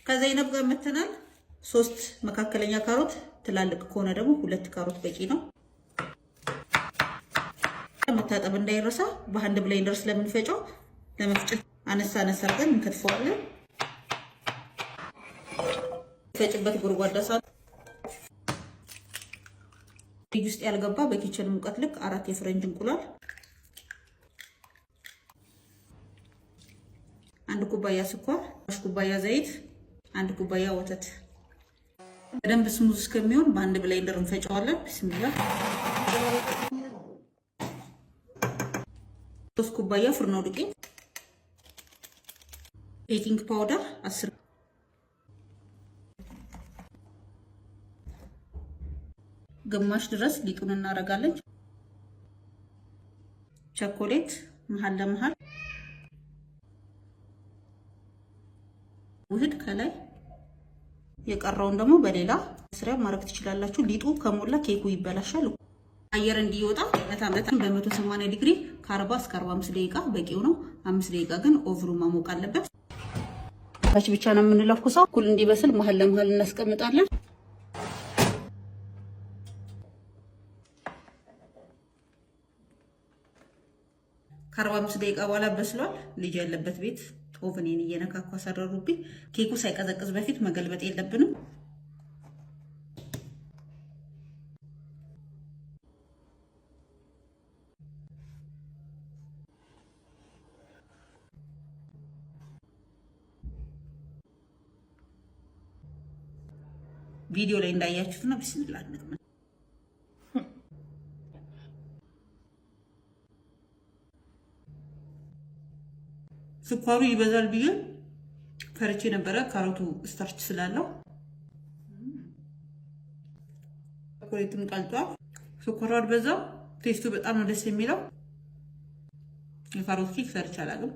ከዘይነብ ጋር መተናል። 3 መካከለኛ ካሮት፣ ትላልቅ ከሆነ ደግሞ 2 ካሮት በቂ ነው። መታጠብ እንዳይረሳ። በአንድ ብሌንደር ስለምንፈጨው ለመፍጨት አነሳ አድርገን እንከትፈዋለን። ፈጭበት ጎድጓዳ ሳህን ፍሪጅ ውስጥ ያልገባ በኪችን ሙቀት ልክ 4 የፍሬንች እንቁላል፣ 1 ኩባያ ስኳር፣ 1 ኩባያ ዘይት፣ 1 ኩባያ ወተት። በደንብ ስሙዝ እስከሚሆን በአንድ ብሌንደር እንፈጨዋለን። ቢስሚላህ። 3 ኩባያ ፍርኖ ዱቄት፣ ቤኪንግ ፓውደር 10፣ ግማሽ ድረስ ሊጡን እናደርጋለን። ቸኮሌት መሃል ለመሃል ውህድ ከላይ፣ የቀረውን ደግሞ በሌላ መስሪያ ማድረግ ትችላላችሁ። ሊጡ ከሞላ ኬኩ ይበላሻል። አየር እንዲወጣ ለታመጣን በ180 ዲግሪ ከ40 እስከ 45 ደቂቃ በቂው ነው። 5 ደቂቃ ግን ኦቭኑ ማሞቅ አለበት። ታች ብቻ ነው የምንለኩሰው። እኩል እንዲበስል መሃል ለመሃል እናስቀምጣለን። ከ45 ደቂቃ በኋላ በስሏል። ልጅ ያለበት ቤት ኦቨኔን እየነካኩ አሰራሩብኝ። ኬኩ ሳይቀዘቅዝ በፊት መገልበጥ የለብንም። ቪዲዮ ላይ እንዳያችሁት ነው። ቢስሚላህ እንግዲህ ስኳሩ ይበዛል ብዬ ፈርቼ ነበረ። ካሮቱ ስታርች ስላለው ቸኮሌቱም ቀልጧል። ስኳሩ አልበዛም። ቴስቱ በጣም ነው ደስ የሚለው። የካሮት ኬክ ሰርቼ አላውቅም፣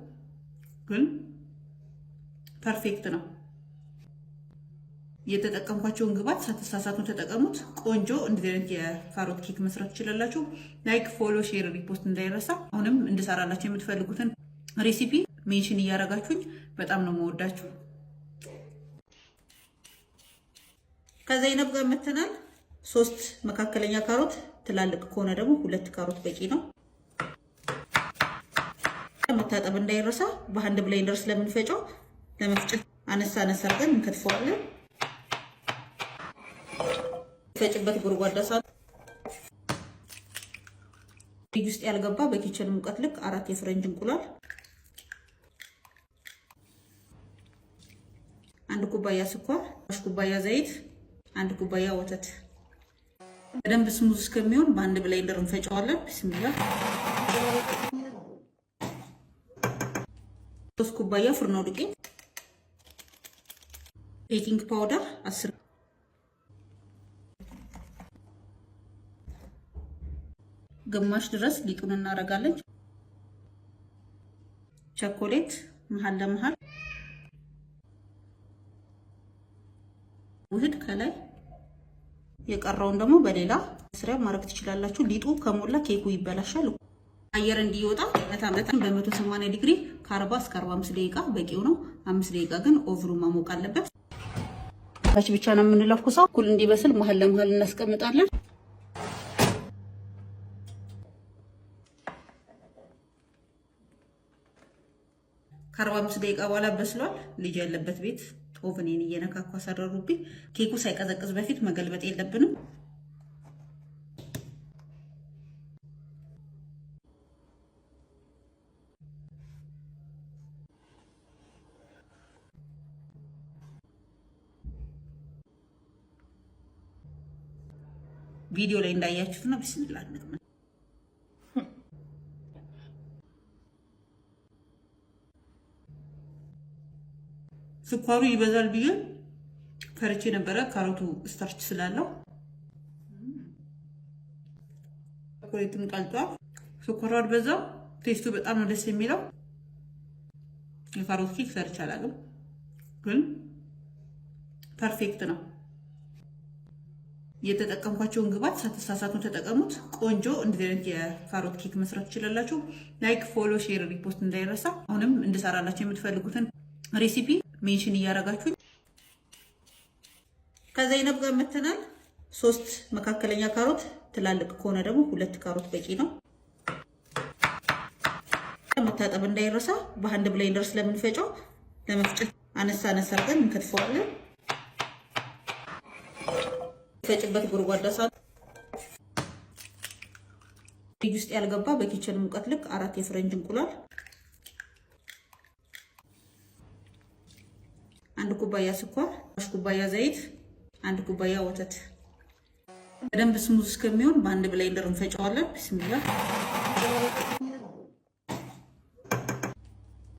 ግን ፐርፌክት ነው። የተጠቀምኳቸውን ግብአት ሳትሳሳቱ ተጠቀሙት። ቆንጆ እንደዚህ አይነት የካሮት ኬክ መስራት ትችላላችሁ። ላይክ፣ ፎሎ፣ ሼር፣ ሪፖስት እንዳይረሳ። አሁንም እንድሰራላችሁ የምትፈልጉትን ሬሲፒ ሜንሽን እያደረጋችሁኝ በጣም ነው የምወዳችሁ። ከዘይነብ ጋር መተናል። 3 መካከለኛ ካሮት፣ ትላልቅ ከሆነ ደግሞ 2 ካሮት በቂ ነው። መታጠብ እንዳይረሳ። በአንድ ብሌንደር ስለምንፈጨው ለመፍጨት አነሳ አድርገን እንከትፈዋለን። ፈጭበት ጎድጓዳ ሳህን ፍሪጅ ውስጥ ያልገባ በኪችን ሙቀት ልክ 4 የፍሬንች እንቁላል፣ 1 ኩባያ ስኳር፣ 1 ኩባያ ዘይት፣ 1 ኩባያ ወተት። በደንብ ስሙዝ እስከሚሆን በአንድ ብሌንደር እንፈጨዋለን። ቢስሚላህ። 3 ኩባያ ፍርኖ ዱቄት፣ ቤኪንግ ፓውደር 10፣ ግማሽ ድረስ ሊጡን እናደርጋለን። ቸኮሌት መሃል ለመሃል ውህድ ከላይ፣ የቀረውን ደግሞ በሌላ መስሪያ ማድረግ ትችላላችሁ። ሊጡ ከሞላ ኬኩ ይበላሻል። አየር እንዲወጣ ለታመጣን በ180 ዲግሪ ከ40 እስከ 45 ደቂቃ በቂው ነው። 5 ደቂቃ ግን ኦቭኑ ማሞቅ አለበት። ታች ብቻ ነው የምንለኩሰው። እኩል እንዲበስል መሃል ለመሃል እናስቀምጣለን። ከ45 ደቂቃ በኋላ በስሏል። ልጅ ያለበት ቤት ኦቨኔን እየነካኩ አሰራሩብኝ። ኬኩ ሳይቀዘቅዝ በፊት መገልበጥ የለብንም። ቪዲዮ ላይ እንዳያችሁት ነው። ቢስሚላህ እንግዲህ ስኳሩ ይበዛል ብዬ ፈርቼ ነበረ። ካሮቱ ስታርች ስላለው ቸኮሌቱም ቀልጧል። ስኳሩ አልበዛም። ቴስቱ በጣም ነው ደስ የሚለው። የካሮት ኬክ ሰርቼ አላውቅም፣ ግን ፐርፌክት ነው። የተጠቀምኳቸውን ግብአት ሳትሳሳቱ ተጠቀሙት። ቆንጆ እንደዚህ አይነት የካሮት ኬክ መስራት ትችላላችሁ። ላይክ፣ ፎሎ፣ ሼር፣ ሪፖስት እንዳይረሳ። አሁንም እንድሰራላችሁ የምትፈልጉትን ሬሲፒ ሜንሽን እያደረጋችሁ ከዘይነብ ጋር መተናል። 3 መካከለኛ ካሮት፣ ትላልቅ ከሆነ ደግሞ 2 ካሮት በቂ ነው። መታጠብ እንዳይረሳ። በሃንድ ብሌንደር ስለምንፈጨው ለመፍጨት አነሳ አድርገን እንከትፈዋለን። ፈጭበት ጎድጓዳ ሳህን ፍሪጅ ውስጥ ያልገባ በኪችን ሙቀት ልክ 4 የፍሬንች እንቁላል፣ 1 ኩባያ ስኳር፣ 1 ኩባያ ዘይት፣ 1 ኩባያ ወተት። በደንብ ስሙዝ እስከሚሆን በአንድ ብሌንደር እንፈጨዋለን። ቢስሚላህ።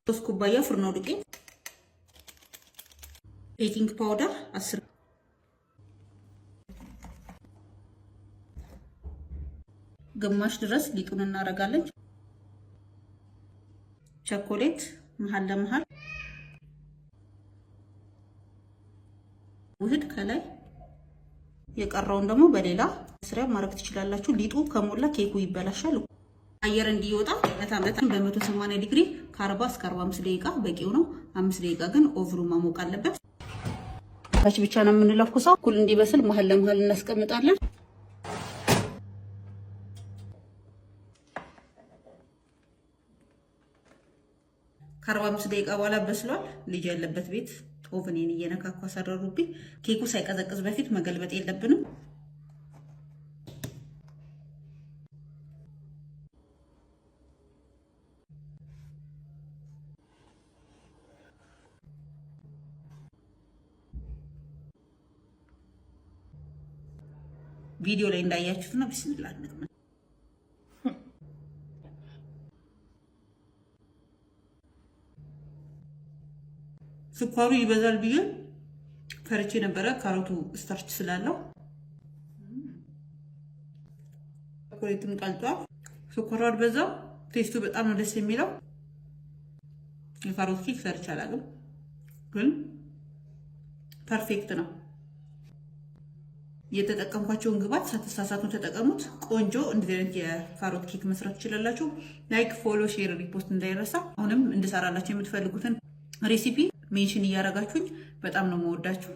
3 ኩባያ ፍርኖ ዱቄት፣ ቤኪንግ ፓውደር 10፣ ግማሽ ድረስ ሊጡን እናደርጋለን። ቸኮሌት መሃል ለመሃል ውህድ ከላይ፣ የቀረውን ደግሞ በሌላ መስሪያ ማድረግ ትችላላችሁ። ሊጡ ከሞላ ኬኩ ይበላሻል። አየር እንዲወጣ በጣም በ180 ዲግሪ ከ40 እስከ 45 ደቂቃ በቂው ነው። 5 ደቂቃ ግን ኦቭኑ ማሞቅ አለበት። ታች ብቻ ነው የምንለኩሰው። እኩል እንዲበስል መሃል ለመሃል እናስቀምጣለን። ከ45 ደቂቃ በኋላ በስሏል። ልጅ ያለበት ቤት ኦቨኔን እየነካኩ አሰራሩብኝ። ኬኩ ሳይቀዘቅዝ በፊት መገልበጥ የለብንም። ቪዲዮ ላይ እንዳያችሁት ነው። ቢስሚላህ ነው። ስኳሩ ይበዛል ብዬ ፈርቼ ነበረ። ካሮቱ ስታርች ስላለው ቸኮሌትም ቀልጧል። ስኳሩ አልበዛው። ቴስቱ በጣም ነው ደስ የሚለው። የካሮት ኬክ ሰርቼ አላውቅም፣ ግን ፐርፌክት ነው። የተጠቀምኳቸውን ግብአት ሳትሳሳቱ ተጠቀሙት። ቆንጆ እንደዚህ አይነት የካሮት ኬክ መስራት ትችላላችሁ። ላይክ፣ ፎሎ፣ ሼር፣ ሪፖስት እንዳይረሳ። አሁንም እንድሰራላችሁ የምትፈልጉትን ሬሲፒ ሜንሽን እያደረጋችሁኝ በጣም ነው የምወዳችሁ።